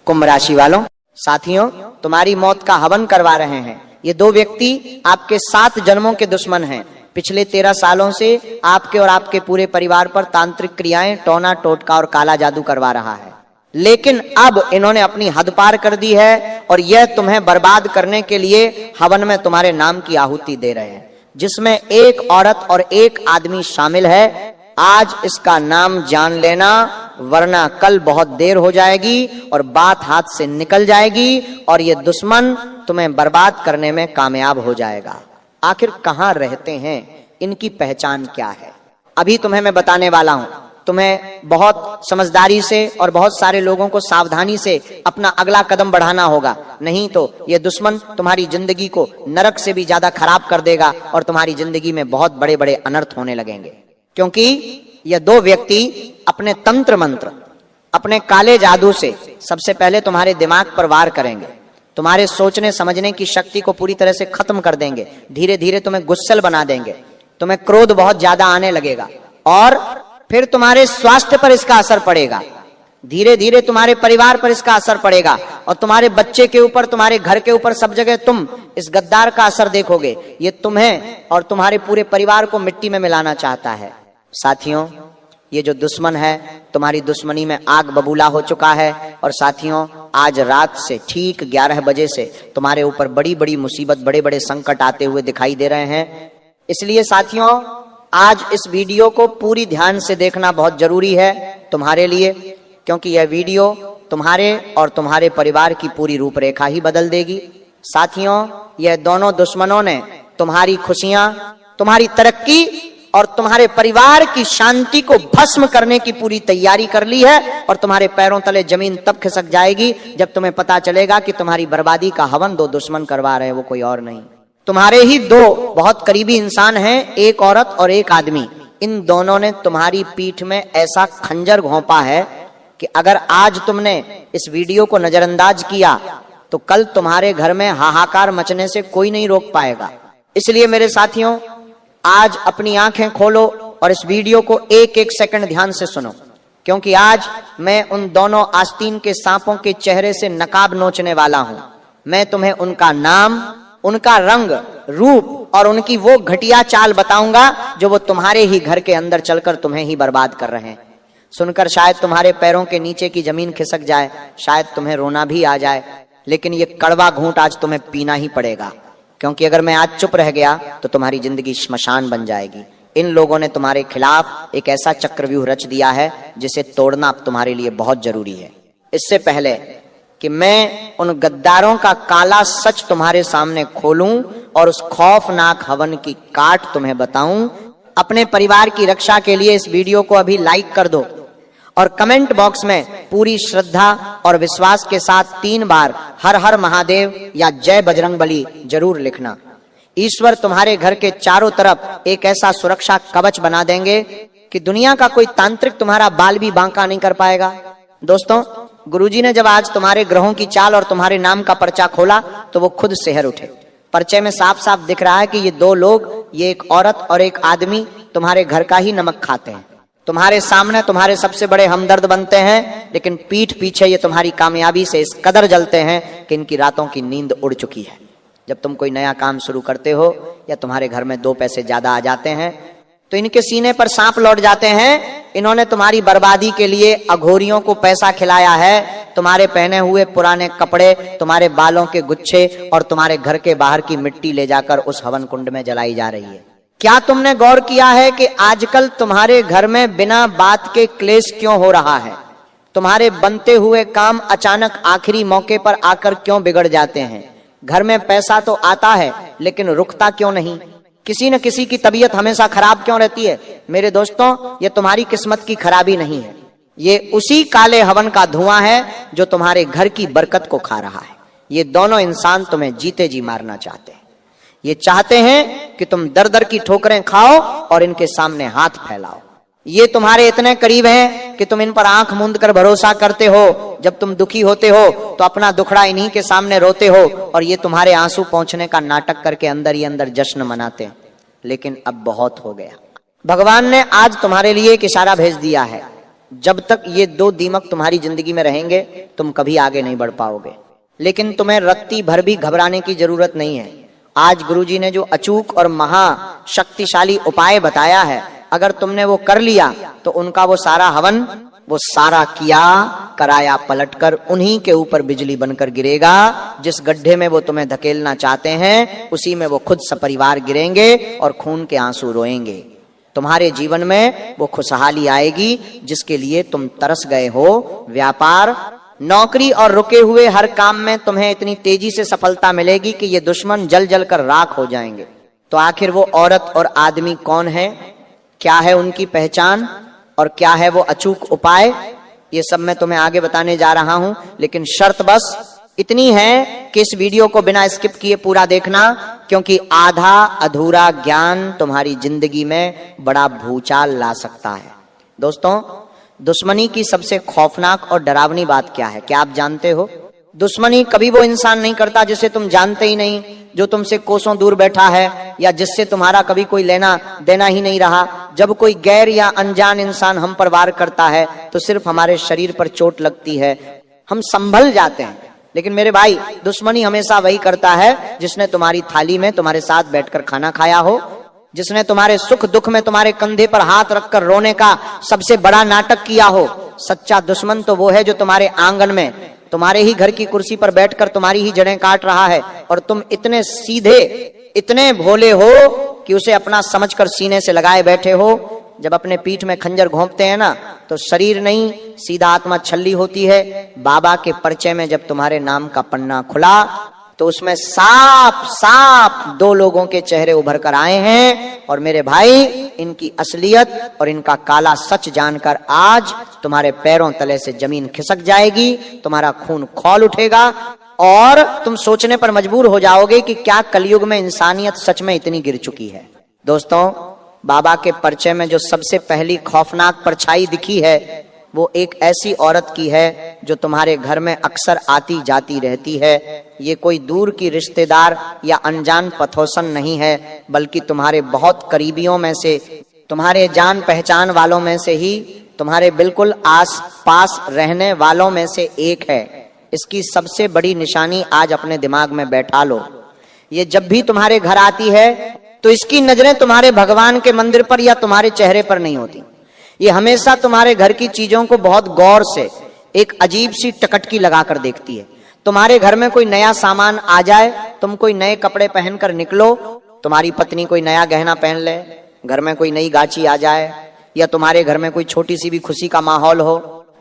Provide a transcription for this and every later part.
कुंभ राशि वालों, साथियों, तुम्हारी मौत का हवन करवा रहे हैं। ये दो व्यक्ति आपके 7 जन्मों के दुश्मन हैं। पिछले 13 सालों से आपके और आपके पूरे परिवार पर तांत्रिक क्रियाएं, टोना टोटका और काला जादू करवा रहा है। लेकिन अब इन्होंने अपनी हद पार कर दी है और यह तुम्हें बर्बाद करने के लिए हवन में तुम्हारे नाम की आहुति दे रहे हैं, जिसमें एक औरत और एक आदमी शामिल है। आज इसका नाम जान लेना, वरना कल बहुत देर हो जाएगी और बात हाथ से निकल जाएगी और ये दुश्मन तुम्हें बर्बाद करने में कामयाब हो जाएगा। आखिर कहाँ रहते हैं, इनकी पहचान क्या है, अभी तुम्हें मैं बताने वाला हूं। तुम्हें बहुत समझदारी से और बहुत सारे लोगों को सावधानी से अपना अगला कदम बढ़ाना होगा, नहीं तो ये दुश्मन तुम्हारी जिंदगी को नरक से भी ज्यादा खराब कर देगा और तुम्हारी जिंदगी में बहुत बड़े बड़े अनर्थ होने लगेंगे। क्योंकि ये दो व्यक्ति अपने तंत्र मंत्र, अपने काले जादू से सबसे पहले तुम्हारे दिमाग पर वार करेंगे। तुम्हारे सोचने समझने की शक्ति को पूरी तरह से खत्म कर देंगे। धीरे धीरे तुम्हें गुस्सैल बना देंगे, तुम्हें क्रोध बहुत ज्यादा आने लगेगा और फिर तुम्हारे स्वास्थ्य पर इसका असर पड़ेगा। धीरे धीरे तुम्हारे परिवार पर इसका असर पड़ेगा और तुम्हारे बच्चे के ऊपर, तुम्हारे घर के ऊपर, सब जगह तुम इस गद्दार का असर देखोगे। ये तुम्हें और तुम्हारे पूरे परिवार को मिट्टी में मिलाना चाहता है। साथियों, ये जो दुश्मन है, तुम्हारी दुश्मनी में आग बबूला हो चुका है और साथियों, आज रात से ठीक 11 बजे से तुम्हारे ऊपर बड़ी बड़ी मुसीबत, बड़े बड़े संकट आते हुए दिखाई दे रहे हैं। इसलिए साथियों, आज इस वीडियो को पूरी ध्यान से देखना बहुत जरूरी है तुम्हारे लिए, क्योंकि यह वीडियो तुम्हारे और तुम्हारे परिवार की पूरी रूपरेखा ही बदल देगी। साथियों, यह दोनों दुश्मनों ने तुम्हारी खुशियां, तुम्हारी तरक्की और तुम्हारे परिवार की शांति को भस्म करने की पूरी तैयारी कर ली है और तुम्हारे पैरों तले जमीन तब खिसक जाएगी जब तुम्हें पता चलेगा कि तुम्हारी बर्बादी का हवन दो दुश्मन करवा रहे हैं, वो कोई और नहीं। तुम्हारे ही दो बहुत करीबी इंसान हैं, एक औरत और एक आदमी। इन दोनों ने तुम्हारी पीठ में ऐसा खंजर घोंपा है कि अगर आज तुमने इस वीडियो को नजरअंदाज किया तो कल तुम्हारे घर में हाहाकार मचने से कोई नहीं रोक पाएगा। इसलिए मेरे साथियों, आज अपनी आंखें खोलो और इस वीडियो को एक एक सेकंड ध्यान से सुनो, क्योंकि आज मैं उन दोनों आस्तीन के सांपों के चेहरे से नकाब नोचने वाला हूं। मैं तुम्हें उनका नाम, उनका रंग, रूप और उनकी वो घटिया चाल बताऊंगा जो वो तुम्हारे ही घर के अंदर चलकर तुम्हें ही बर्बाद कर रहे हैं। सुनकर शायद तुम्हारे पैरों के नीचे की जमीन खिसक जाए, शायद तुम्हें रोना भी आ जाए, लेकिन ये कड़वा घूंट आज तुम्हें पीना ही पड़ेगा, क्योंकि अगर मैं आज चुप रह गया तो तुम्हारी जिंदगी श्मशान बन जाएगी। इन लोगों ने तुम्हारे खिलाफ एक ऐसा चक्रव्यूह रच दिया है जिसे तोड़ना अब तुम्हारे लिए बहुत जरूरी है। इससे पहले कि मैं उन गद्दारों का काला सच तुम्हारे सामने खोलूं और उस खौफनाक हवन की काट तुम्हें बताऊं, अपने परिवार की रक्षा के लिए इस वीडियो को अभी लाइक कर दो और कमेंट बॉक्स में पूरी श्रद्धा और विश्वास के साथ 3 बार हर हर महादेव या जय बजरंगबली जरूर लिखना। ईश्वर तुम्हारे घर के चारों तरफ एक ऐसा सुरक्षा कवच बना देंगे कि दुनिया का कोई तांत्रिक तुम्हारा बाल भी बांका नहीं कर पाएगा। दोस्तों, गुरुजी ने जब आज तुम्हारे ग्रहों की चाल और तुम्हारे नाम का पर्चा खोला तो वो खुद शहर उठे। पर्चे में साफ साफ दिख रहा है कि ये 2 लोग, ये एक औरत और एक आदमी, तुम्हारे घर का ही नमक खाते हैं। तुम्हारे सामने तुम्हारे सबसे बड़े हमदर्द बनते हैं, लेकिन पीठ पीछे ये तुम्हारी कामयाबी से इस कदर जलते हैं कि इनकी रातों की नींद उड़ चुकी है। जब तुम कोई नया काम शुरू करते हो या तुम्हारे घर में 2 पैसे ज्यादा आ जाते हैं तो इनके सीने पर सांप लौट जाते हैं। इन्होंने तुम्हारी बर्बादी के लिए अघोरियों को पैसा खिलाया है। तुम्हारे पहने हुए पुराने कपड़े, तुम्हारे बालों के गुच्छे और तुम्हारे घर के बाहर की मिट्टी ले जाकर उस हवन कुंड में जलाई जा रही है। क्या तुमने गौर किया है कि आजकल तुम्हारे घर में बिना बात के क्लेश क्यों हो रहा है? तुम्हारे बनते हुए काम अचानक आखिरी मौके पर आकर क्यों बिगड़ जाते हैं? घर में पैसा तो आता है लेकिन रुकता क्यों नहीं? किसी न किसी की तबीयत हमेशा खराब क्यों रहती है? मेरे दोस्तों, ये तुम्हारी किस्मत की खराबी नहीं है, ये उसी काले हवन का धुआं है जो तुम्हारे घर की बरकत को खा रहा है। ये दोनों इंसान तुम्हें जीते जी मारना चाहते हैं। ये चाहते हैं कि तुम दर दर की ठोकरें खाओ और इनके सामने हाथ फैलाओ। ये तुम्हारे इतने करीब हैं कि तुम इन पर आंख मूंद कर भरोसा करते हो। जब तुम दुखी होते हो तो अपना दुखड़ा इन्हीं के सामने रोते हो और ये तुम्हारे आंसू पहुंचने का नाटक करके अंदर ही अंदर जश्न मनाते हैं। लेकिन अब बहुत हो गया। भगवान ने आज तुम्हारे लिए एक इशारा भेज दिया है। जब तक ये दो दीमक तुम्हारी जिंदगी में रहेंगे तुम कभी आगे नहीं बढ़ पाओगे। लेकिन तुम्हें रत्ती भर भी घबराने की जरूरत नहीं है। आज गुरुजी ने जो अचूक और महाशक्तिशाली उपाय बताया है, अगर तुमने वो कर लिया तो उनका वो सारा हवन, वो सारा किया कराया पलटकर उन्हीं के ऊपर बिजली बनकर गिरेगा। जिस गड्ढे में वो तुम्हें धकेलना चाहते हैं उसी में वो खुद सपरिवार गिरेंगे और खून के आंसू रोएंगे। तुम्हारे जीवन में वो खुशहाली आएगी जिसके लिए तुम तरस गए हो। व्यापार, नौकरी और रुके हुए हर काम में तुम्हें इतनी तेजी से सफलता मिलेगी कि ये दुश्मन जल जल कर राख हो जाएंगे। तो आखिर वो औरत और आदमी कौन है, क्या है उनकी पहचान और क्या है वो अचूक उपाय, ये सब मैं तुम्हें आगे बताने जा रहा हूं। लेकिन शर्त बस इतनी है कि इस वीडियो को बिना स्किप किए पूरा देखना, क्योंकि आधा अधूरा ज्ञान तुम्हारी जिंदगी में बड़ा भूचाल ला सकता है। दोस्तों, दुश्मनी की सबसे खौफनाक और डरावनी बात क्या है, क्या आप जानते हो? दुश्मनी कभी वो इंसान नहीं करता जिसे तुम जानते ही नहीं, जो तुमसे कोसों दूर बैठा है या जिससे तुम्हारा कभी कोई लेना देना ही नहीं रहा। जब कोई गैर या अनजान इंसान हम पर वार करता है तो सिर्फ हमारे शरीर पर चोट लगती है, हम संभल जाते हैं। लेकिन मेरे भाई, दुश्मनी हमेशा वही करता है जिसने तुम्हारी थाली में तुम्हारे साथ बैठकर खाना खाया हो, जिसने तुम्हारे सुख दुख में तुम्हारे कंधे पर हाथ रखकर रोने का सबसे बड़ा नाटक किया हो। सच्चा दुश्मन तो वो है जो तुम्हारे आंगन में तुम्हारे ही घर की कुर्सी पर बैठकर तुम्हारी ही जड़ें काट रहा है और तुम इतने सीधे, इतने भोले हो कि उसे अपना समझकर सीने से लगाए बैठे हो। जब अपने पीठ में खंजर घोंपते हैं ना, तो शरीर नहीं सीधा आत्मा छल्ली होती है। बाबा के परिचय में जब तुम्हारे नाम का पन्ना खुला तो उसमें साफ साफ दो लोगों के चेहरे उभर कर आए हैं। और मेरे भाई, इनकी असलियत और इनका काला सच जानकर आज तुम्हारे पैरों तले से जमीन खिसक जाएगी, तुम्हारा खून खौल उठेगा और तुम सोचने पर मजबूर हो जाओगे कि क्या कलयुग में इंसानियत सच में इतनी गिर चुकी है। दोस्तों, बाबा के परिचय में जो सबसे पहली खौफनाक परछाई दिखी है वो एक ऐसी औरत की है जो तुम्हारे घर में अक्सर आती जाती रहती है। ये कोई दूर की रिश्तेदार या अनजान पथोसन नहीं है, बल्कि तुम्हारे बहुत करीबियों में से, तुम्हारे जान पहचान वालों में से ही, तुम्हारे बिल्कुल आस पास रहने वालों में से एक है। इसकी सबसे बड़ी निशानी आज अपने दिमाग में बैठा लो। ये जब भी तुम्हारे घर आती है तो इसकी नजरें तुम्हारे भगवान के मंदिर पर या तुम्हारे चेहरे पर नहीं होती। ये हमेशा तुम्हारे घर की चीजों को बहुत गौर से एक अजीब सी टकटकी लगाकर देखती है। तुम्हारे घर में कोई नया सामान आ जाए, तुम कोई नए कपड़े पहनकर निकलो, तुम्हारी पत्नी कोई नया गहना पहन ले, घर में कोई नई गाची आ जाए या तुम्हारे घर में कोई छोटी सी भी खुशी का माहौल हो,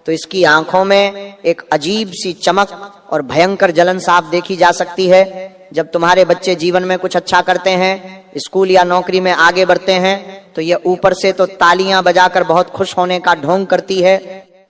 तो इसकी आंखों में एक अजीब सी चमक और भयंकर जलन साफ देखी जा सकती है। जब तुम्हारे बच्चे जीवन में कुछ अच्छा करते हैं, स्कूल या नौकरी में आगे बढ़ते हैं, तो ये ऊपर से तो तालियां बजाकर बहुत खुश होने का ढोंग करती है,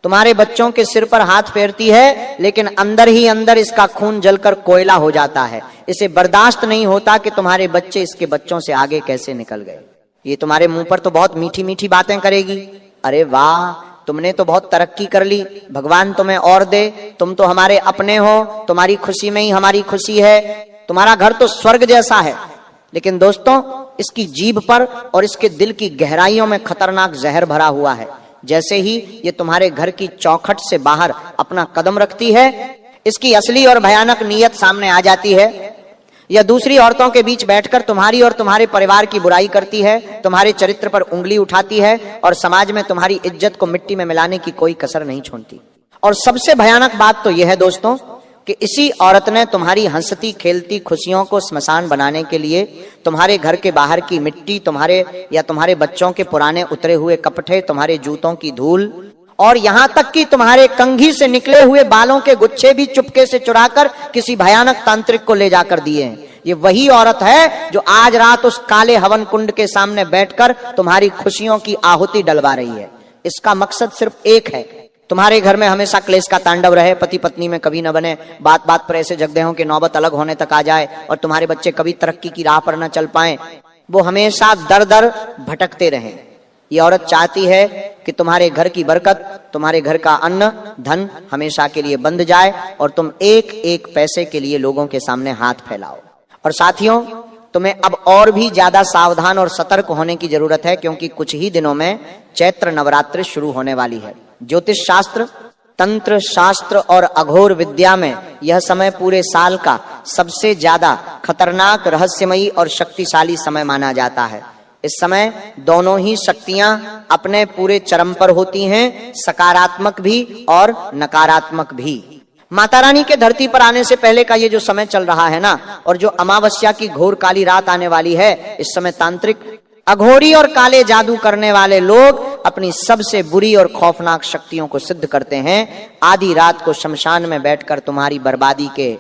तुम्हारे बच्चों के सिर पर हाथ फेरती है, लेकिन अंदर ही अंदर इसका खून जलकर कोयला हो जाता है। इसे बर्दाश्त नहीं होता कि तुम्हारे बच्चे इसके बच्चों से आगे कैसे निकल गए। ये तुम्हारे मुंह पर तो बहुत मीठी मीठी बातें करेगी, अरे वाह तुमने तो बहुत तरक्की कर ली, भगवान तुम्हें और दे, तुम तो हमारे अपने हो, तुम्हारी खुशी में ही हमारी खुशी है, तुम्हारा घर तो स्वर्ग जैसा है। लेकिन दोस्तों, इसकी जीभ पर और इसके दिल की गहराइयों में खतरनाक जहर भरा हुआ है। जैसे ही ये तुम्हारे घर की चौखट से बाहर अपना कदम रखती है, इसकी असली और भयानक नीयत सामने आ जाती है। यह दूसरी औरतों के बीच बैठकर तुम्हारी और तुम्हारे परिवार की बुराई करती है, तुम्हारे चरित्र पर उंगली उठाती है और समाज में तुम्हारी इज्जत को मिट्टी में मिलाने की कोई कसर नहीं छोड़ती। और सबसे भयानक बात तो यह है दोस्तों कि इसी औरत ने तुम्हारी हंसती खेलती खुशियों को स्मशान बनाने के लिए तुम्हारे घर के बाहर की मिट्टी, तुम्हारे या तुम्हारे बच्चों के पुराने उतरे हुए कपड़े, तुम्हारे जूतों की धूल और यहाँ तक कि तुम्हारे कंघी से निकले हुए बालों के गुच्छे भी चुपके से चुराकर किसी भयानक तांत्रिक को ले जाकर दिए हैं। ये वही औरत है जो आज रात उस काले हवन कुंड के सामने बैठकर तुम्हारी खुशियों की आहुति डलवा रही है। इसका मकसद सिर्फ एक है, तुम्हारे घर में हमेशा क्लेश का तांडव रहे, पति पत्नी में कभी न बने, बात बात पर ऐसे झगड़े हों कि नौबत अलग होने तक आ जाए और तुम्हारे बच्चे कभी तरक्की की राह पर न चल पाएं, वो हमेशा दर दर भटकते रहें। ये औरत चाहती है कि तुम्हारे घर की बरकत, तुम्हारे घर का अन्न धन हमेशा के लिए बंद जाए और तुम एक एक पैसे के लिए लोगों के सामने हाथ फैलाओ। और साथियों, तुम्हें अब और भी ज्यादा सावधान और सतर्क होने की जरूरत है, क्योंकि कुछ ही दिनों में चैत्र नवरात्रि शुरू होने वाली है। ज्योतिष शास्त्र, तंत्र शास्त्र और अघोर विद्या में यह समय पूरे साल का सबसे ज्यादा खतरनाक, रहस्यमयी और शक्तिशाली समय माना जाता है। इस समय दोनों ही शक्तियां अपने पूरे चरम पर होती हैं, सकारात्मक भी और नकारात्मक भी। माता रानी के धरती पर आने से पहले का ये जो समय चल रहा है ना, और जो अमावस्या की घोर काली रात आने वाली है, इस समय तांत्रिक, अघोरी और काले जादू करने वाले लोग अपनी सबसे बुरी और खौफनाक शक्तियों को सिद्ध करते हैं। आधी रात को शमशान में बैठकर तुम्हारी बर्बादी के,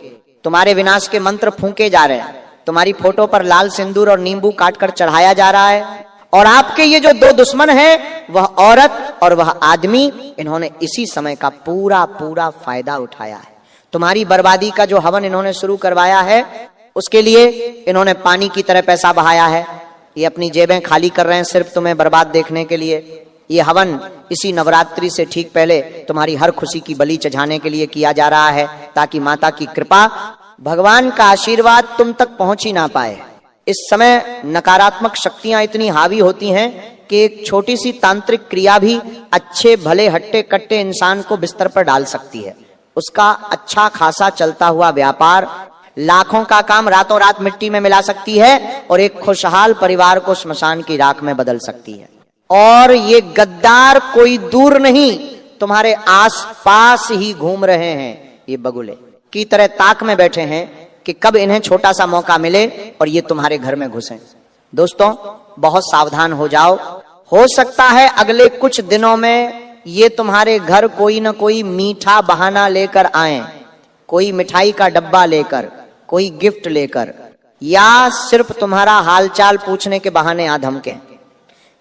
तुम्हारे विनाश के मंत्र फूंके जा रहे हैं। तुम्हारी फोटो पर लाल सिंदूर और नींबू काटकर चढ़ाया जा रहा है। और आपके ये जो दो दुश्मन हैं, वह औरत और वह आदमी, इन्होंने इसी समय का पूरा पूरा फायदा उठाया है। तुम्हारी बर्बादी का जो हवन इन्होंने शुरू करवाया है, उसके लिए इन्होंने पानी की तरह पैसा बहाया है। ये अपनी जेबें खाली कर रहे हैं सिर्फ तुम्हें बर्बाद देखने के लिए। ये हवन इसी नवरात्रि से ठीक पहले तुम्हारी हर खुशी की बलि चढ़ाने के लिए किया जा रहा है, ताकि माता की कृपा, भगवान का आशीर्वाद तुम तक पहुंच ही ना पाए। इस समय नकारात्मक शक्तियां इतनी हावी होती हैं कि एक छोटी सी तांत्रिक क्रिया भी अच्छे भले हट्टे कट्टे इंसान को बिस्तर पर डाल सकती है। उसका अच्छा खासा चलता हुआ व्यापार, लाखों का काम रातों रात मिट्टी में मिला सकती है और एक खुशहाल परिवार को श्मशान की राख में बदल सकती है। और ये गद्दार कोई दूर नहीं, तुम्हारे आसपास ही घूम रहे हैं। ये बगुले की तरह ताक में बैठे हैं कि कब इन्हें छोटा सा मौका मिले और ये तुम्हारे घर में घुसें। दोस्तों, बहुत सावधान हो जाओ। हो सकता है अगले कुछ दिनों में ये तुम्हारे घर कोई न कोई मीठा बहाना लेकर आए, कोई मिठाई का डब्बा लेकर, कोई गिफ्ट लेकर, या सिर्फ तुम्हारा हालचाल पूछने के बहाने आ धमके।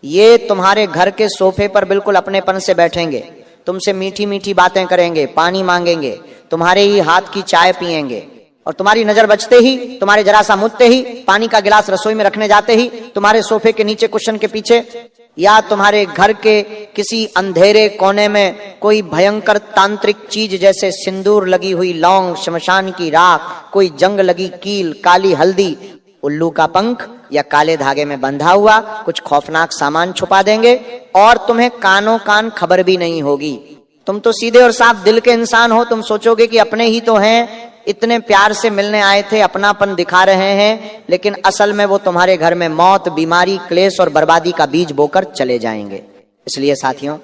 ये तुम्हारे घर के सोफे पर बिल्कुल अपनेपन से बैठेंगे, तुमसे मीठी मीठी बातें करेंगे, पानी मांगेंगे, तुम्हारे ही हाथ की चाय पिएंगे, और तुम्हारी नजर बचते ही, तुम्हारे जरा सा मुद्दते ही, पानी का गिलास रसोई में रखने जाते ही, तुम्हारे सोफे के नीचे, कुशन के पीछे, या तुम्हारे घर के किसी अंधेरे कोने में कोई भयंकर तांत्रिक चीज जैसे सिंदूर लगी हुई लौंग, शमशान की राख, कोई जंग लगी कील, काली हल्दी, उल्लू का पंख या काले धागे में बंधा हुआ कुछ खौफनाक सामान छुपा देंगे और तुम्हें कानों कान खबर भी नहीं होगी। तुम तो सीधे और साफ दिल के इंसान हो। तुम सोचोगे कि अपने ही तो हैं, इतने प्यार से मिलने आए थे, अपनापन दिखा रहे हैं, लेकिन असल में वो तुम्हारे घर में मौत, बीमारी, क्लेश और बर्बादी का बीज बोकर चले जाएंगे। इसलिए साथियों,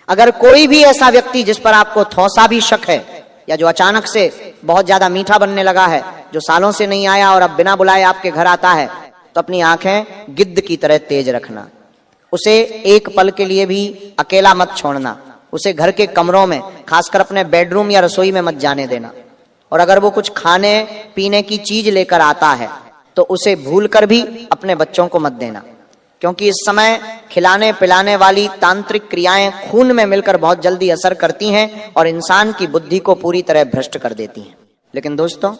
अगर कोई भी ऐसा व्यक्ति जिस पर आपको थोड़ा भी शक है, या जो अचानक से बहुत ज्यादा मीठा बनने लगा है, जो सालों से नहीं आया और अब बिना बुलाए आपके घर आता है, तो अपनी आंखें गिद्ध की तरह तेज रखना। उसे एक पल के लिए भी अकेला मत छोड़ना। उसे घर के कमरों में, खासकर अपने बेडरूम या रसोई में मत जाने देना। और अगर वो कुछ खाने पीने की चीज लेकर आता है तो उसे भूलकर भी अपने बच्चों को मत देना, क्योंकि इस समय खिलाने पिलाने वाली तांत्रिक क्रियाएं खून में मिलकर बहुत जल्दी असर करती हैं और इंसान की बुद्धि को पूरी तरह भ्रष्ट कर देती हैं। लेकिन दोस्तों,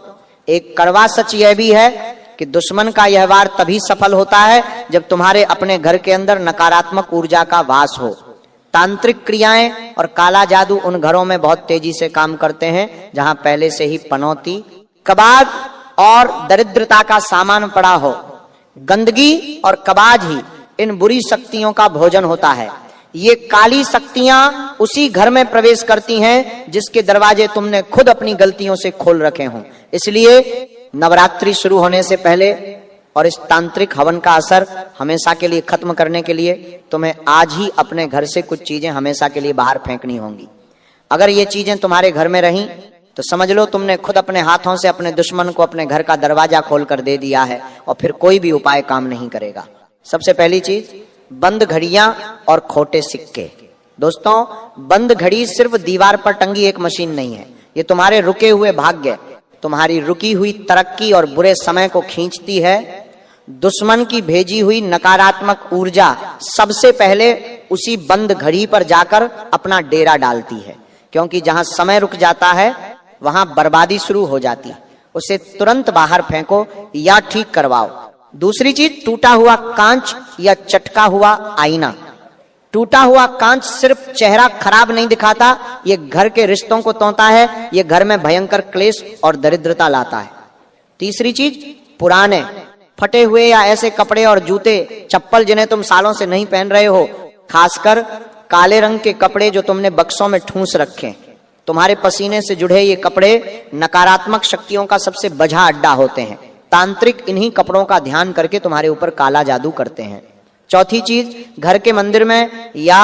एक कड़वा सच यह भी है कि दुश्मन का यह वार तभी सफल होता है जब तुम्हारे अपने घर के अंदर नकारात्मक ऊर्जा का वास हो। तांत्रिक क्रियाएं और काला जादू उन घरों में बहुत तेजी से काम करते हैं जहां पहले से ही पनौती, कबाद और दरिद्रता का सामान पड़ा हो। गंदगी और कबाज ही इन बुरी शक्तियों का भोजन होता है। ये काली शक्तियां उसी घर में प्रवेश करती हैं जिसके दरवाजे तुमने खुद अपनी गलतियों से खोल रखे हों। इसलिए नवरात्रि शुरू होने से पहले और इस तांत्रिक हवन का असर हमेशा के लिए खत्म करने के लिए तुम्हें आज ही अपने घर से कुछ चीजें हमेशा के लिए बाहर फेंकनी होंगी। अगर ये चीजें तुम्हारे घर में रहीं तो समझ लो तुमने खुद अपने हाथों से अपने दुश्मन को अपने घर का दरवाजा खोलकर दे दिया है और फिर कोई भी उपाय काम नहीं करेगा। सबसे पहली चीज, बंद घड़ियां और खोटे सिक्के। दोस्तों, बंद घड़ी सिर्फ दीवार पर टंगी एक मशीन नहीं है। ये तुम्हारे रुके हुए भाग्य, तुम्हारी रुकी हुई तरक्की और बुरे समय को खींचती है। दुश्मन की भेजी हुई नकारात्मक ऊर्जा सबसे पहले उसी बंद घड़ी पर जाकर अपना डेरा डालती है, क्योंकि जहां समय रुक जाता है वहां बर्बादी शुरू हो जाती है। उसे तुरंत बाहर फेंको या ठीक करवाओ। दूसरी चीज, टूटा हुआ कांच या चटका हुआ आईना। टूटा हुआ कांच सिर्फ चेहरा खराब नहीं दिखाता, ये घर के रिश्तों को तोड़ता है, ये घर में भयंकर क्लेश और दरिद्रता लाता है। तीसरी चीज, पुराने फटे हुए या ऐसे कपड़े और जूते चप्पल जिन्हें तुम सालों से नहीं पहन रहे हो, खासकर काले रंग के कपड़े जो तुमने बक्सों में ठूंस रखे, तुम्हारे पसीने से जुड़े ये कपड़े नकारात्मक शक्तियों का सबसे बझा अड्डा होते हैं। तांत्रिक इन्हीं कपड़ों का ध्यान करके तुम्हारे ऊपर काला जादू करते हैं। चौथी चीज, घर के मंदिर में या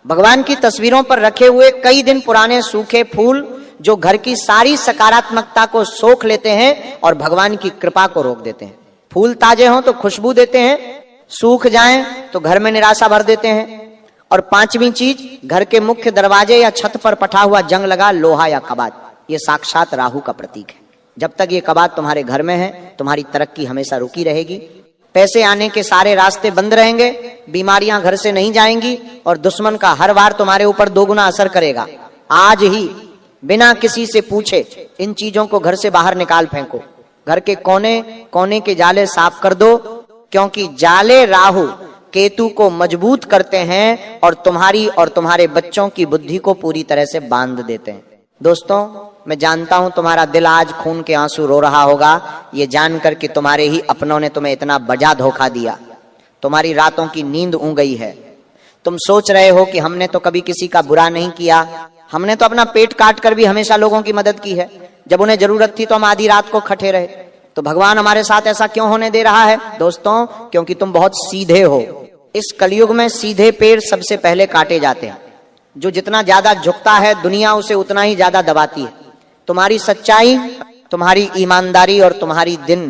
भगवान की तस्वीरों पर रखे हुए कई दिन पुराने सूखे फूल जो घर की सारी सकारात्मकता को सोख लेते हैं और भगवान की कृपा को रोक देते हैं। फूल ताजे हों तो खुशबू देते हैं, सूख जाएं तो घर में निराशा भर देते हैं। और पांचवी चीज, घर के मुख्य दरवाजे या छत पर पटा हुआ जंग लगा लोहा या कबाड़, ये साक्षात राहु का प्रतीक है। जब तक ये कबाड़ तुम्हारे घर में है, तुम्हारी तरक्की हमेशा रुकी रहेगी, पैसे आने के सारे रास्ते बंद रहेंगे, बीमारियां घर से नहीं जाएंगी और दुश्मन का हर वार तुम्हारे ऊपर दोगुना असर करेगा। आज ही बिना किसी से पूछे इन चीजों को घर से बाहर निकाल फेंको। घर के कोने कोने के जाले साफ कर दो, क्योंकि जाले राहु केतु को मजबूत करते हैं और तुम्हारे बच्चों की बुद्धि को पूरी तरह से बांध देते हैं। दोस्तों, मैं जानता हूं तुम्हारा दिल आज खून के आंसू रो रहा होगा, ये जानकर कि तुम्हारे ही अपनों ने तुम्हें इतना बजा धोखा दिया। तुम्हारी रातों की नींद उड़ गई है। तुम सोच रहे हो कि हमने तो कभी किसी का बुरा नहीं किया, हमने तो अपना पेट काट कर भी हमेशा लोगों की मदद की है। जब उन्हें जरूरत थी तो हम आधी रात को खटे रहे। तो भगवान हमारे साथ ऐसा क्यों होने दे रहा है? दोस्तों, क्योंकि तुम बहुत सीधे हो। इस कलयुग में सीधे पेड़ सबसे पहले काटे जाते हैं। जो जितना ज्यादा झुकता है दुनिया उसे उतना ही ज्यादा दबाती है। तुम्हारी सच्चाई, तुम्हारी ईमानदारी और तुम्हारी दिन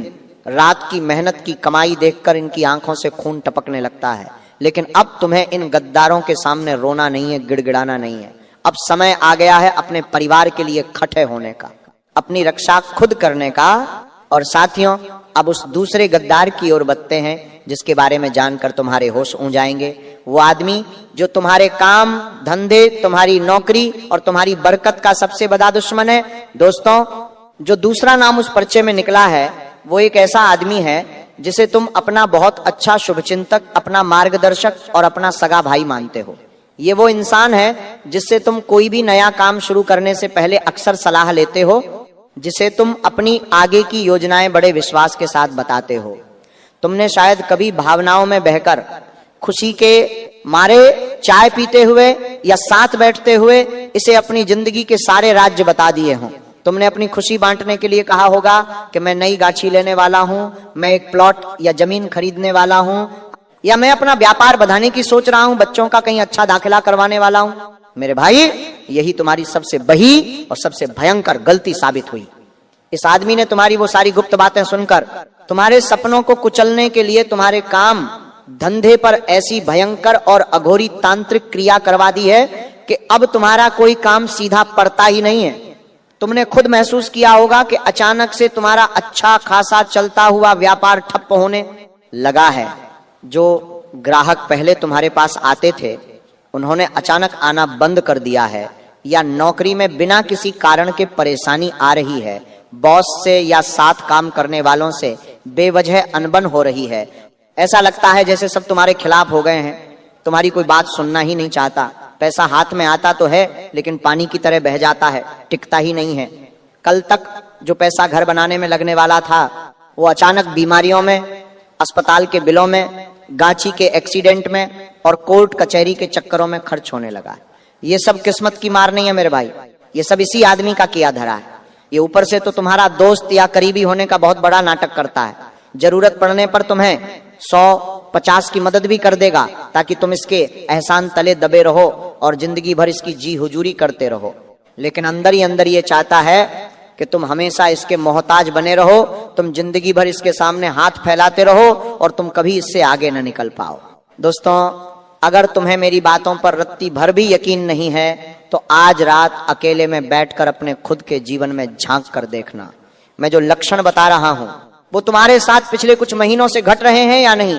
रात की मेहनत की कमाई देखकर इनकी आंखों से खून टपकने लगता है। लेकिन अब तुम्हें इन गद्दारों के सामने रोना नहीं है, गिड़गिड़ाना नहीं है। अब समय आ गया है अपने परिवार के लिए खड़े होने का, अपनी रक्षा खुद करने का। और साथियों, अब उस दूसरे गद्दार की ओर बढ़ते हैं जिसके बारे में जानकर तुम्हारे होश उड़ जाएंगे। वो आदमी जो तुम्हारे काम धंधे, तुम्हारी नौकरी और तुम्हारी बरकत का सबसे बड़ा दुश्मन है। दोस्तों, जो दूसरा नाम उस पर्चे में निकला है वो एक ऐसा आदमी है जिसे तुम अपना बहुत अच्छा शुभचिंतक, अपना मार्गदर्शक और अपना सगा भाई मानते हो। ये वो इंसान है जिससे तुम कोई भी नया काम शुरू करने से पहले अक्सर सलाह लेते हो, जिसे तुम अपनी आगे की योजनाएं बड़े विश्वास के साथ बताते हो। तुमने शायद कभी भावनाओं में बहकर खुशी के मारे चाय पीते हुए या साथ बैठते हुए इसे अपनी जिंदगी के सारे राज्य बता दिए हों। तुमने अपनी खुशी बांटने के लिए कहा होगा कि मैं नई गाछी लेने वाला हूं, मैं एक प्लॉट या जमीन खरीदने वाला हूं, या मैं अपना व्यापार बढ़ाने की सोच रहा हूं, बच्चों का कहीं अच्छा दाखिला करवाने वाला हूं। मेरे भाई, यही तुम्हारी सबसे बड़ी और सबसे भयंकर गलती साबित हुई। इस आदमी ने तुम्हारी वो सारी गुप्त बातें सुनकर तुम्हारे सपनों को कुचलने के लिए तुम्हारे काम धंधे पर ऐसी भयंकर और अघोरी तांत्रिक क्रिया करवा दी है कि अब तुम्हारा कोई काम सीधा पड़ता ही नहीं है। तुमने खुद महसूस किया होगा कि अचानक से तुम्हारा अच्छा खासा चलता हुआ व्यापार ठप्प होने लगा है। जो ग्राहक पहले तुम्हारे पास आते थे उन्होंने अचानक आना बंद कर दिया है, या नौकरी में बिना किसी कारण के परेशानी आ रही है, बॉस से या साथ काम करने वालों से बेवजह अनबन हो रही है। ऐसा लगता है जैसे सब तुम्हारे खिलाफ हो गए हैं, तुम्हारी कोई बात सुनना ही नहीं चाहता। पैसा हाथ में आता तो है लेकिन पानी की तरह बह जाता है, टिकता ही नहीं है। कल तक जो पैसा घर बनाने में लगने वाला था वो अचानक बीमारियों में, अस्पताल के बिलों में, गांची के एक्सीडेंट में और कोर्ट कचहरी के चक्करों में खर्च होने लगा। ये सब किस्मत की मार नहीं है मेरे भाई, ये सब इसी आदमी का किया धरा है। ये ऊपर से तो तुम्हारा दोस्त या करीबी होने का बहुत बड़ा नाटक करता है। जरूरत पड़ने पर तुम्हें 100-50 की मदद भी कर देगा ताकि तुम इसके एहसान तले दबे रहो और जिंदगी भर इसकी जी हुजूरी करते रहो। लेकिन अंदर ही अंदर ये चाहता है कि तुम हमेशा इसके मोहताज बने रहो, तुम जिंदगी भर इसके सामने हाथ फैलाते रहो और तुम कभी इससे आगे न निकल पाओ। दोस्तों, अगर तुम्हें मेरी बातों पर रत्ती भर भी यकीन नहीं है तो आज रात अकेले में बैठकर अपने खुद के जीवन में झांक कर देखना। मैं जो लक्षण बता रहा हूं वो तुम्हारे साथ पिछले कुछ महीनों से घट रहे हैं या नहीं?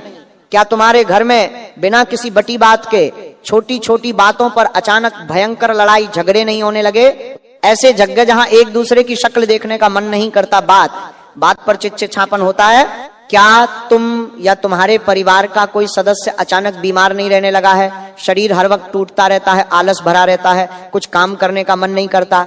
क्या तुम्हारे घर में बिना किसी बड़ी बात के छोटी छोटी बातों पर अचानक भयंकर लड़ाई झगड़े नहीं होने लगे? ऐसे जगह जहां एक दूसरे की शक्ल देखने का मन नहीं करता, बात पर चिच्चिछापन होता है। क्या तुम या तुम्हारे परिवार का कोई सदस्य अचानक बीमार नहीं रहने लगा है? शरीर हर वक्त टूटता रहता है, आलस भरा रहता है, कुछ काम करने का मन नहीं करता।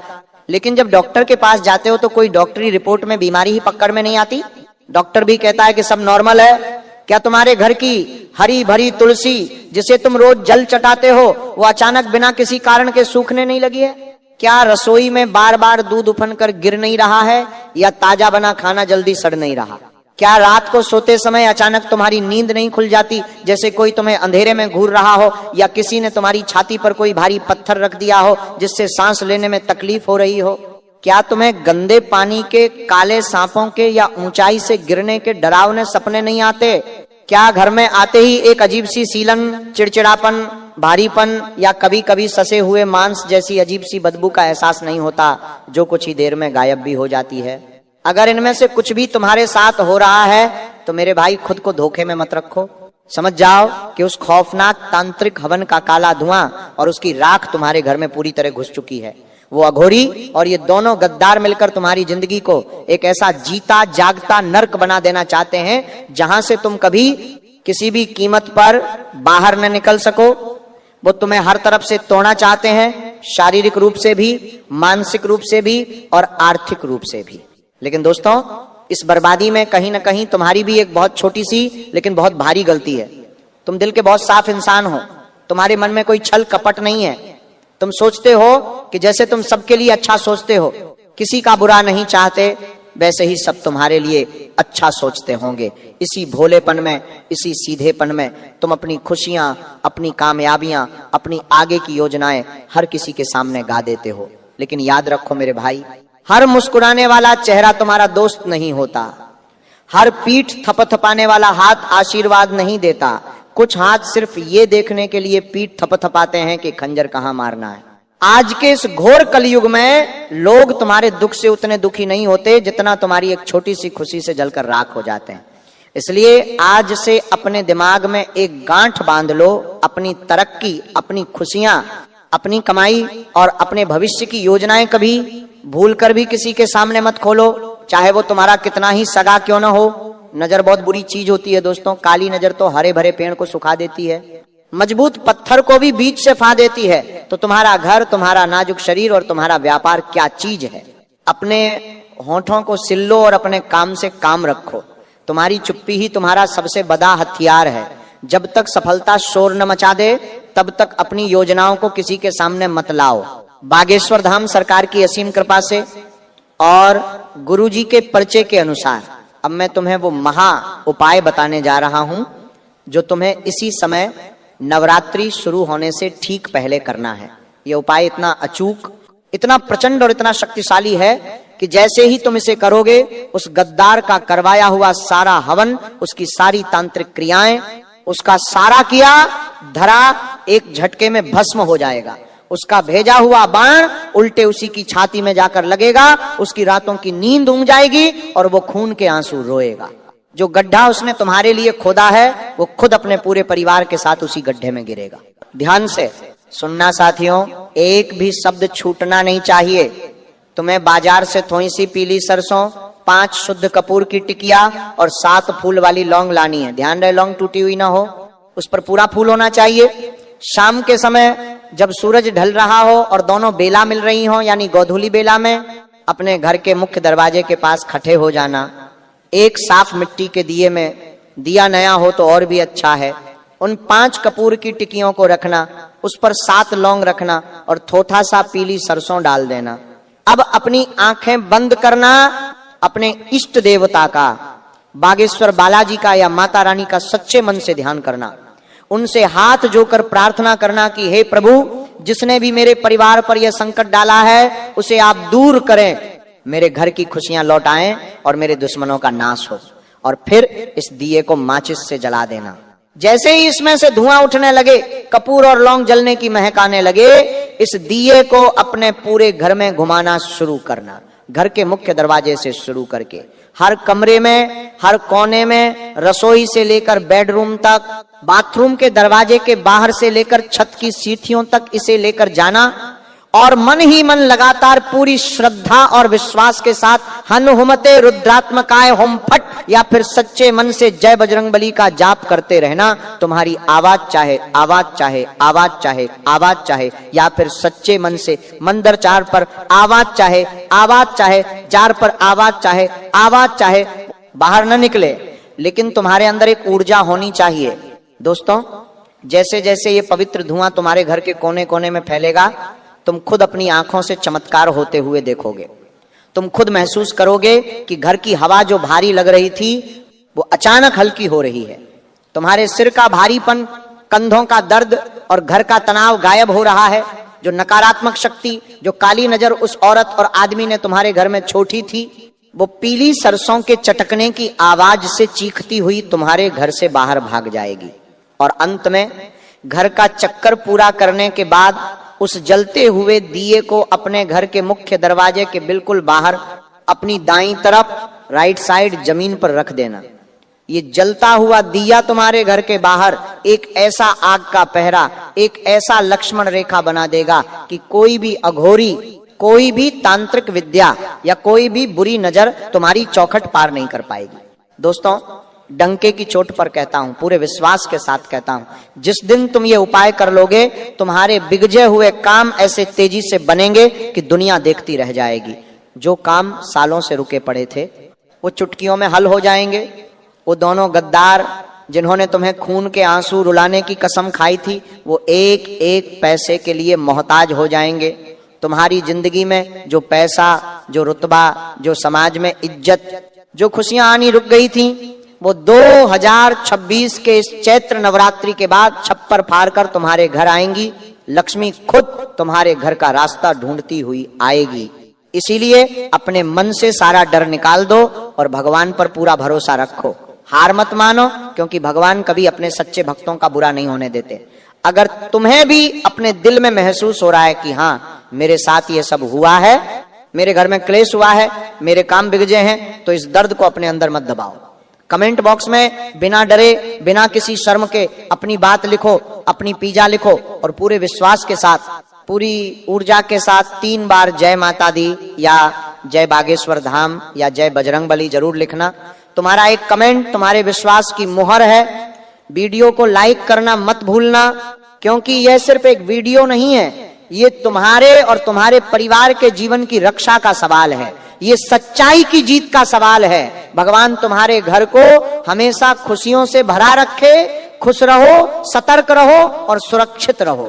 लेकिन जब डॉक्टर के पास जाते हो तो कोई डॉक्टरी रिपोर्ट में बीमारी ही पकड़ में नहीं आती। डॉक्टर भी कहता है कि सब नॉर्मल है, क्या तुम्हारे घर की हरी भरी तुलसी जिसे तुम रोज जल चटाते हो वो अचानक बिना किसी कारण के सूखने नहीं लगी है? क्या रसोई में बार बार दूध उफन कर गिर नहीं रहा है, या ताजा बना खाना जल्दी सड़ नहीं रहा? क्या रात को सोते समय अचानक तुम्हारी नींद नहीं खुल जाती, जैसे कोई तुम्हें अंधेरे में घूर रहा हो, या किसी ने तुम्हारी छाती पर कोई भारी पत्थर रख दिया हो जिससे सांस लेने में तकलीफ हो रही हो? क्या तुम्हें गंदे पानी के, काले सांपों के या ऊंचाई से गिरने के डरावने सपने नहीं आते? क्या घर में आते ही एक अजीब सी सीलन, चिड़चिड़ापन, भारीपन या कभी कभी ससे हुए मांस जैसी अजीब सी बदबू का एहसास नहीं होता, जो कुछ ही देर में गायब भी हो जाती है? अगर इनमें से कुछ भी तुम्हारे साथ हो रहा है तो मेरे भाई खुद को धोखे में मत रखो। समझ जाओ कि उस खौफनाक तांत्रिक हवन का काला धुआं और उसकी राख तुम्हारे घर में पूरी तरह घुस चुकी है। वो अघोरी और ये दोनों गद्दार मिलकर तुम्हारी जिंदगी को एक ऐसा जीता जागता नर्क बना देना चाहते हैं जहां से तुम कभी किसी भी कीमत पर बाहर न निकल सको। वो तुम्हें हर तरफ से तोड़ना चाहते हैं, शारीरिक रूप से भी, मानसिक रूप से भी और आर्थिक रूप से भी। लेकिन दोस्तों, इस बर्बादी में कहीं ना कहीं तुम्हारी भी एक बहुत छोटी सी लेकिन बहुत भारी गलती है। तुम दिल के बहुत साफ इंसान हो, तुम्हारे मन में कोई छल कपट नहीं है। तुम सोचते हो कि जैसे तुम सबके लिए अच्छा सोचते हो, किसी का बुरा नहीं चाहते, वैसे ही सब तुम्हारे लिए अच्छा सोचते होंगे। इसी भोलेपन में, इसी सीधेपन में तुम अपनी खुशियां, अपनी कामयाबियां, अपनी आगे की योजनाएं हर किसी के सामने गा देते हो। लेकिन याद रखो मेरे भाई, हर मुस्कुराने वाला चेहरा तुम्हारा दोस्त नहीं होता, हर पीठ थपथपाने वाला हाथ आशीर्वाद नहीं देता। कुछ हाथ सिर्फ ये देखने के लिए पीठ थपथपाते हैं कि खंजर कहां मारना है। आज के इस घोर कलयुग में लोग तुम्हारे दुख से उतने दुखी नहीं होते जितना तुम्हारी एक छोटी सी खुशी से जलकर राख हो जाते हैं। इसलिए आज से अपने दिमाग में एक गांठ बांध लो, अपनी तरक्की, अपनी खुशियां, अपनी कमाई और अपने भविष्य की योजनाएं कभी भूल कर भी किसी के सामने मत खोलो, चाहे वो तुम्हारा कितना ही सगा क्यों ना हो। नजर बहुत बुरी चीज होती है दोस्तों, काली नजर तो हरे भरे पेड़ को सुखा देती है, मजबूत पत्थर को भी बीच से फा देती है। तो तुम्हारा घर, तुम्हारा नाजुक शरीर और तुम्हारा व्यापार क्या चीज है? अपने होठों को सिल लो और अपने काम से काम रखो। तुम्हारी चुप्पी ही तुम्हारा सबसे बड़ा हथियार है। जब तक सफलता शोर न मचा दे तब तक अपनी योजनाओं को किसी के सामने मत लाओ। बागेश्वर धाम सरकार की असीम कृपा से और गुरुजी के पर्चे के अनुसार अब मैं तुम्हें वो महा उपाय बताने जा रहा हूं जो तुम्हें इसी समय नवरात्रि शुरू होने से ठीक पहले करना है। ये उपाय इतना अचूक, इतना प्रचंड और इतना शक्तिशाली है कि जैसे ही तुम इसे करोगे, उस गद्दार का करवाया हुआ सारा हवन, उसकी सारी तांत्रिक क्रियाएं, उसका सारा किया धरा एक झटके में भस्म हो जाएगा। उसका भेजा हुआ बाण उल्टे उसी की छाती में जाकर लगेगा, उसकी रातों की नींद उंग जाएगी और वो खून के आंसू रोएगा। जो गड्ढा उसने तुम्हारे लिए खोदा है वो खुद अपने पूरे परिवार के साथ उसी गड्ढे में गिरेगा। ध्यान से सुनना साथियों, एक भी शब्द छूटना नहीं चाहिए। तुम्हें बाजार से थोड़ी सी पीली सरसों, 5 शुद्ध कपूर की टिकिया और 7 फूल वाली लौंग लानी है। ध्यान रहे लौंग टूटी हुई ना हो, उस पर पूरा फूल होना चाहिए। शाम के समय जब सूरज ढल रहा हो और दोनों बेला मिल रही हो, यानी गोधूली बेला में, अपने घर के मुख्य दरवाजे के पास खड़े हो जाना। एक साफ मिट्टी के दिए में, दिया नया हो तो और भी अच्छा है, उन 5 कपूर की टिकियों को रखना, उस पर 7 लौंग रखना और थोड़ा सा पीली सरसों डाल देना। अब अपनी आंखें बंद करना, अपने इष्ट देवता का, बागेश्वर बालाजी का या माता रानी का सच्चे मन से ध्यान करना। उनसे हाथ जोड़कर प्रार्थना करना कि हे प्रभु, जिसने भी मेरे परिवार पर यह संकट डाला है उसे आप दूर करें, मेरे घर की खुशियां लौट आएं और मेरे दुश्मनों का नाश हो। और फिर इस दिए को माचिस से जला देना। जैसे ही इसमें से धुआं उठने लगे, कपूर और लौंग जलने की महक आने लगे, इस दिए को अपने पूरे घर में घुमाना शुरू करना। घर के मुख्य दरवाजे से शुरू करके हर कमरे में, हर कोने में, रसोई से लेकर बेडरूम तक, बाथरूम के दरवाजे के बाहर से लेकर छत की सीढ़ियों तक इसे लेकर जाना और मन ही मन लगातार पूरी श्रद्धा और विश्वास के साथ हनुमते रुद्रात्मकाय होम फट या फिर सच्चे मन से जय बजरंगबली का जाप करते रहना। तुम्हारी आवाज चाहे आवाज चाहे आवाज चाहे आवाज चाहे या फिर सच्चे मन से मंदिर 4 पर आवाज चाहे 4 पर आवाज चाहे बाहर न निकले, लेकिन तुम्हारे अंदर एक ऊर्जा होनी चाहिए। दोस्तों, जैसे जैसे ये पवित्र धुआं तुम्हारे घर के कोने कोने में फैलेगा, तुम खुद अपनी आंखों से चमत्कार होते हुए देखोगे। तुम खुद महसूस करोगे कि घर की हवा जो भारी लग रही थी वो अचानक हल्की हो रही है। तुम्हारे सिर का भारीपन, कंधों का दर्द और घर का तनाव गायब हो रहा है। जो नकारात्मक शक्ति, जो काली नजर उस औरत और आदमी ने तुम्हारे घर में छोटी थी, वो पीली सरसों के चटकने की आवाज से चीखती हुई तुम्हारे घर से बाहर भाग जाएगी। और अंत में घर का चक्कर पूरा करने के बाद उस जलते हुए दिए को अपने घर के मुख्य दरवाजे के बिल्कुल बाहर अपनी दाईं तरफ राइट साइड जमीन पर रख देना। ये जलता हुआ दिया तुम्हारे घर के बाहर एक ऐसा आग का पहरा, एक ऐसा लक्ष्मण रेखा बना देगा कि कोई भी अघोरी, कोई भी तांत्रिक विद्या या कोई भी बुरी नजर तुम्हारी चौखट पार नहीं कर पाएगी। दोस्तों, डंके की चोट पर कहता हूं, पूरे विश्वास के साथ कहता हूं, जिस दिन तुम ये उपाय कर लोगे, तुम्हारे बिगजे हुए काम ऐसे तेजी से बनेंगे कि दुनिया देखती रह जाएगी। जो काम सालों से रुके पड़े थे वो चुटकियों में हल हो जाएंगे। वो दोनों गद्दार जिन्होंने तुम्हें खून के आंसू रुलाने की कसम खाई थी, वो एक एक पैसे के लिए मोहताज हो जाएंगे। तुम्हारी जिंदगी में जो पैसा, जो रुतबा, जो समाज में इज्जत, जो खुशियां आनी रुक गई थी, वो 2026 के इस चैत्र नवरात्रि के बाद छप्पर फाड़ कर तुम्हारे घर आएंगी। लक्ष्मी खुद तुम्हारे घर का रास्ता ढूंढती हुई आएगी। इसीलिए अपने मन से सारा डर निकाल दो और भगवान पर पूरा भरोसा रखो। हार मत मानो, क्योंकि भगवान कभी अपने सच्चे भक्तों का बुरा नहीं होने देते। अगर तुम्हें भी अपने दिल में महसूस हो रहा है कि हाँ, मेरे साथ ये सब हुआ है, मेरे घर में क्लेश हुआ है, मेरे काम बिगड़े हैं, तो इस दर्द को अपने अंदर मत दबाओ। कमेंट बॉक्स में बिना डरे, बिना किसी शर्म के अपनी बात लिखो, अपनी पीजा लिखो और पूरे विश्वास के साथ, पूरी ऊर्जा के साथ 3 बार जय माता दी या जय बागेश्वर धाम या जय बजरंगबली जरूर लिखना। तुम्हारा एक कमेंट तुम्हारे विश्वास की मुहर है। वीडियो को लाइक करना मत भूलना, क्योंकि यह सिर्फ एक वीडियो नहीं है, ये तुम्हारे और तुम्हारे परिवार के जीवन की रक्षा का सवाल है। ये सच्चाई की जीत का सवाल है। भगवान तुम्हारे घर को हमेशा खुशियों से भरा रखे। खुश रहो, सतर्क रहो और सुरक्षित रहो।